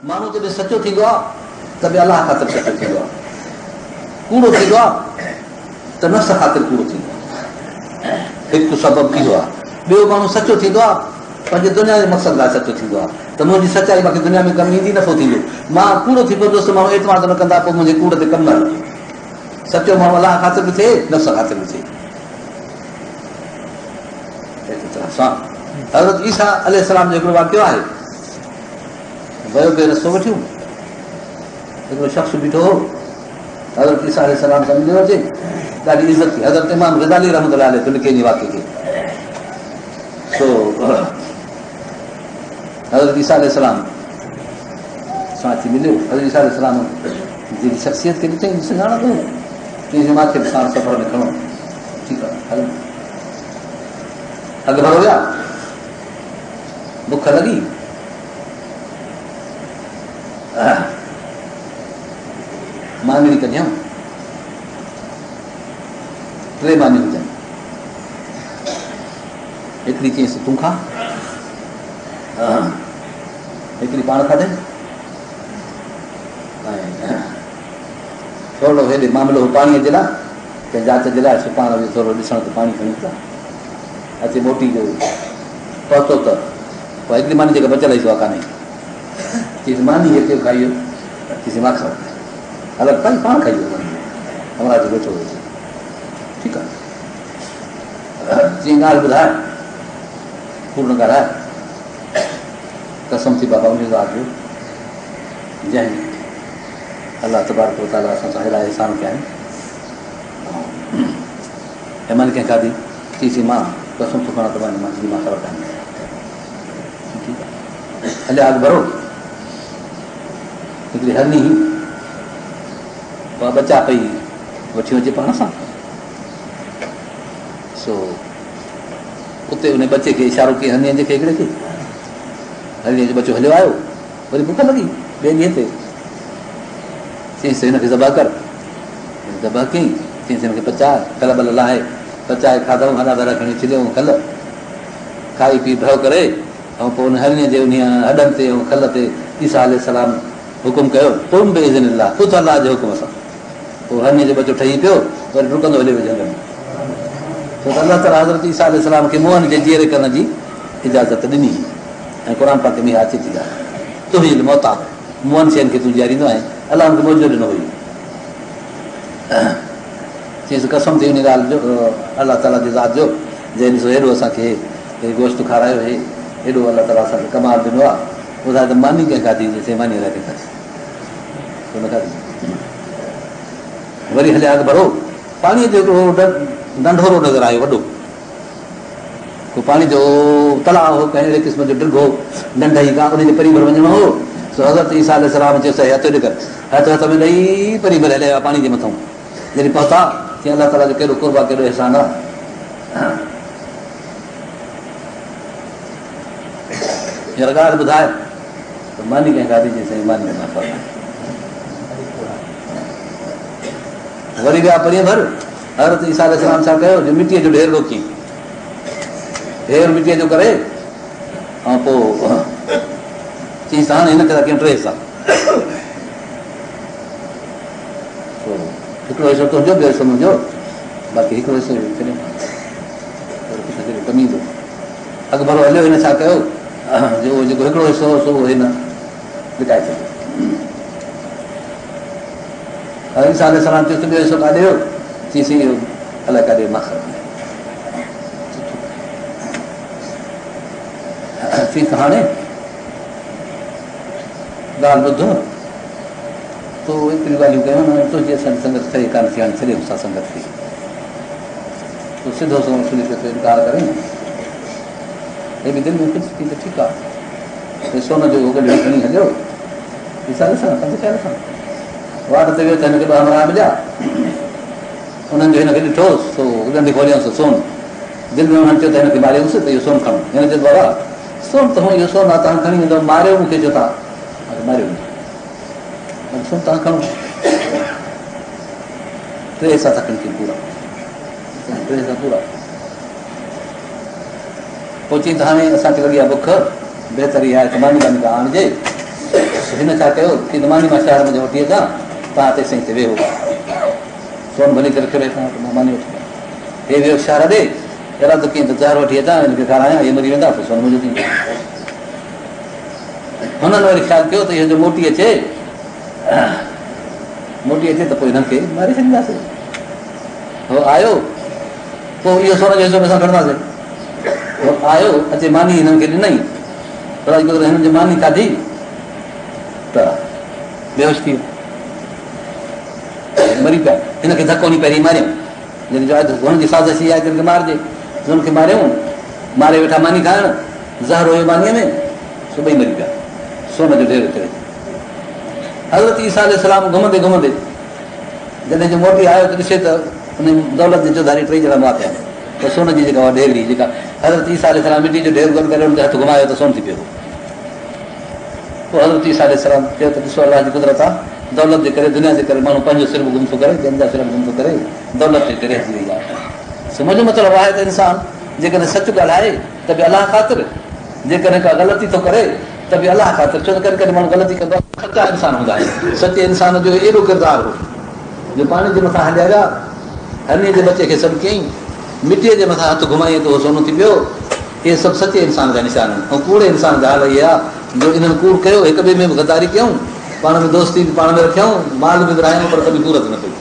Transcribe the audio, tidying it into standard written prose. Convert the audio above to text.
माण्हू जॾहिं सचो थींदो आहे त बि अलाह ख़ातिर सचो थींदो आहे, कूड़ो थींदो आहे त नफ़्स ख़ातिर कूड़ो थींदो आहे। हिकु सबबु थींदो आहे। ॿियो माण्हू सचो थींदो आहे पंहिंजे दुनिया जे मक़सद लाइ सचो थींदो आहे त मुंहिंजी सचाई मूंखे दुनिया में कमु ईंदी, नफ़ो थींदो। मां कूड़ो थी पवंदुसि त माण्हू एतमाद न कंदा, पोइ मुंहिंजे कूड़ ते कमु न हलंदो। सचो माण्हू अलाह ख़ातिर बि थिए, नफ़्स ख़ातिर बि थिए। हज़रत ईसा अलैहिस्सलाम जो हिकिड़ो वाक़ियो आहे। वियो पियो रस्तो वठियो, हिकिड़ो शख़्स बीठो हो। हज़रत ईसा अलैहिस्सलाम सां मिलियो हुजे, ॾाढी इज़त थी। हज़रत इमाम ग़ज़ाली रहमतुल्लाह अलैह लिखे इन वाक़िए खे। सो हज़रत ईसा अलैहिस्सलाम सां अची मिलियो। हज़रत ईसा अलैहिस्सलाम जी शख़्सियत खे ॾिठईं, सुञाणंदो, चईं मूंखे बि साण सफ़र में खणो। ठीकु आहे, हलो। अॻु भरो विया, बुख लॻी, मांगड़ी कढियऊं, 3 मानियूं हुजनि। हिकिड़ी चईंसि तूं खा, हिकिड़ी पाण खाधे, ऐं थोरो हेॾे मामिलो हो पाणीअ जे लाइ, कंहिं जांच जे लाइ सुभाणे बि थोरो ॾिसण त पाणी खणी था अचे। मोटी जो पहुतो त पोइ हिकिड़ी मानी जेका बचियल आई उहा कान्हे। चईसि मानी हिते खाई वियो, चईसि मां खाओ, अलॻि पंहिंजी पाण खाई वियो, हमारा जो वेठो हुजे। ठीकु आहे, चईं ॻाल्हि ॿुधाए, पूर्ण ॻाल्हाए। कसम थी बाबा उन ॻाल्हि जो जंहिं अलाह तबारक व तआला असां सां अहिड़ा अहसान कया आहिनि। ऐं मन कंहिं खाधी, चईसि मां कसम थो खणा त मां ख़बर कान्हे। ठीकु आहे, हलिया अॻु भरो। हिकिड़ी हरनी हुई, उहा बचा पई वठी वञे पाण सां। सो उते उन बचे खे इशारो कई, हरनीअ जे हिकिड़े खे। हरनीअ जो बचो हलियो आयो, वरी बुख लॻी ॿिए ॾींहं ते। चईंसि हिनखे ज़बह कर, ज़बह कयईं। चईंसि हिनखे पचाए, कल भल लाहे पचाए खाधऊं, हला दरा खणी छिलियऊं। कल खाई पी भउ करे, ऐं पोइ हुन हरनीअ जे उन हॾनि ते ऐं खल ते ईसा अलैहिस्सलाम हुकुम कयो, तुम बि इज़निल्लाह, ख़ुदि अलाह जे हुकुम सां। पोइ हरनीअ जो बचो ठही पियो, वरी डुकंदो हलियो वियो जंगल में। छो त अलाह ताला हज़रत ईसा अलैहिस्सलाम खे मुंहनि जे जीअरे करण जी इजाज़त ॾिनी। ऐं क़ुर पाक में इहा अचे थी ॻाल्हि, तुहिल मौता, मुंहनि शयुनि खे तूं जीआरींदो आहीं। अलाह हुनखे मौजो ॾिनो हुई। चईंसि कसम थी उन ॻाल्हि जो, अलाह ताला जी ज़ात जो, जंहिं ॾिसो हेॾो असांखे हे गोश्त खारायो, हे हेॾो अलाह ताला असांखे कमाल ॾिनो आहे। ॿुधाए त मानी कंहिं खाधी, चई मानी अलाए कंहिं खाधी, कोन खाधी। वरी हलिया अॻु भरो, पाणीअ जो हिकिड़ो नंढोरो नज़र आयो, वॾो को पाणी जो तलाउ हो, कंहिं अहिड़े क़िस्म जो डिघो नंढई का, उन जे परी भर वञिणो हो। सो हज़रत ईसा अलैहिस्सलाम चयोसि हथ ॾे कर, हथ में ॾेई परी भर हलिया पाणी जे मथां। जॾहिं पहुता, चई अलाह ताला जो कहिड़ो कुर्बा, कहिड़ो अहसान आहे। हींअर ॻाल्हि ॿुधाए त मानी कंहिं खाधी, चई साईं मानी मां ख़बर आहे। वरी विया परीअं भर। हज़रत ईसा अलैहिस्सलाम छा कयो, जो मिटीअ जो ढेर रोकी, ढेर मिटीअ जो करे, ऐं पोइ चईसि हाणे हिनखे था कयूं 3 हिसा। हिकिड़ो हिसो तुंहिंजो, ॿियो हिसो मुंहिंजो, बाक़ी हिकिड़ो हिसो छॾियो, कमी ईंदो। अॻु भरो हलियो, हिन छा कयो, जो जेको हिकिड़ो हिसो हो सो हिन लिकाए छॾियो। ईसा अलैहिस्सलाम चयोसि ॿियो हिसो काॾे वियो, चईसि इहो अलाए काॾे मां ख़बर आहे। चईसि हाणे ॻाल्हि ॿुधो, तो एतिरियूं ॻाल्हियूं कयूं न, तुंहिंजी असांजी संगत ठही कान थी, हाणे छॾे मूंसां संगत थी। तूं सिधो सो सुनी पियो इनकार करे, हे बि दिलि में कुझु थी त ठीकु आहे। सोन जो गॾु खणी हलियो, ईसा अलैहिस्सलाम पंध कयल असां वाट ते वियो त हिनखे 2 हमरा मिलिया। उन्हनि जो हिनखे ॾिठोसि, सो ॻंढि खोलियऊंसि सोन। दिलि में उन्हनि चयो त हिनखे मारियूंसि त इहो सोन खणो। हिन चयो बाबा सोन त इहो सोन आहे, तव्हां खणी वेंदव, मारियो मूंखे छो था, मारियो सोन तव्हां खणो। 3 हिसा था खणी पूरा, 3 हिसा पूरा। पोइ चई त हाणे असांखे लॻी आहे बुख, बहितर इहा आहे त मानी बानी का आणिजे, हिन छा कयो की मानी मां शहर में वठी अचां तव्हां हिते साईं ते वेहो सोन भली करे रखियो मां मानी वठी हे वियो शहर ॾे इरादो कीअं त ज़हर वठी अचां हिनखे खारायां इहे मरी वेंदा पोइ सोन मुंहिंजो थी हुननि वरी ख़्यालु कयो त इहो जो मोटी अचे त पोइ हिननि खे मारे छॾींदासीं हो आयो पोइ इहो सोन जो हिसो असां खणंदासीं हो आयो अचे मानी हिननि खे ॾिनई पर हिननि जी मानी खाधी त बेहोश थी वियो मरी पिया हिनखे धको नी पहिरीं मारियऊं जॾहिं हुनजी साज़िश इहा आहे हिनखे मारिजे हुननि खे मारियऊं मारे वेठा मानी खाइण ज़हर हुयो मानीअ में सो ॿई मरी पिया सोन जो ढेर करे हज़रत ईसा अलैहिस्सलाम घुमंदे घुमंदे जॾहिं जो मोटी आयो त ॾिसे त हुन दौलत जे चौधारी टे ॼणा मां पिया त सोन जी जेका ढेरी जेका हज़रत ईसा अलैहिस्सलाम मिटी जो ढेर गॾु करे हुनखे हथु घुमायो त सोन थी पियो पोइ हज़रत ईसा अलैहिस्सलाम चयो त ॾिसो अलाह जी कुदरत आहे दौलत जे करे दुनिया जे करे माण्हू पंहिंजो सिर बि गुम थो करे जंहिंजा सिर गुम थो करे दौलत जे करे हली वई आहे सम्झ जो मतिलबु आहे त इंसानु जेकॾहिं सच ॻाल्हाए त बि अलाह ख़ातिर जेकॾहिं का ग़लती थो करे त बि अलाह ख़ातिर छो त कॾहिं कॾहिं माण्हू ग़लती कंदो आहे सचा इंसान हूंदा आहिनि सचे इंसान जो एॾो किरदारु हो जो पाणी जे मथां हलिया विया हनीअ जे बचे खे सॾु कयईं मिटीअ जे मथां हथु घुमाईं त उहो सोनो थी पियो इहे सभु सचे इंसान जा निशान आहिनि ऐं कूड़े इंसान जा हाल इहे आहे जो इन्हनि कूड़ कयो हिक ॿिए में बि गद्दारी कयूं पाण में दोस्ती बि पाण में रखियऊं माल बि विरायूं पर कॾहिं पूरत न कई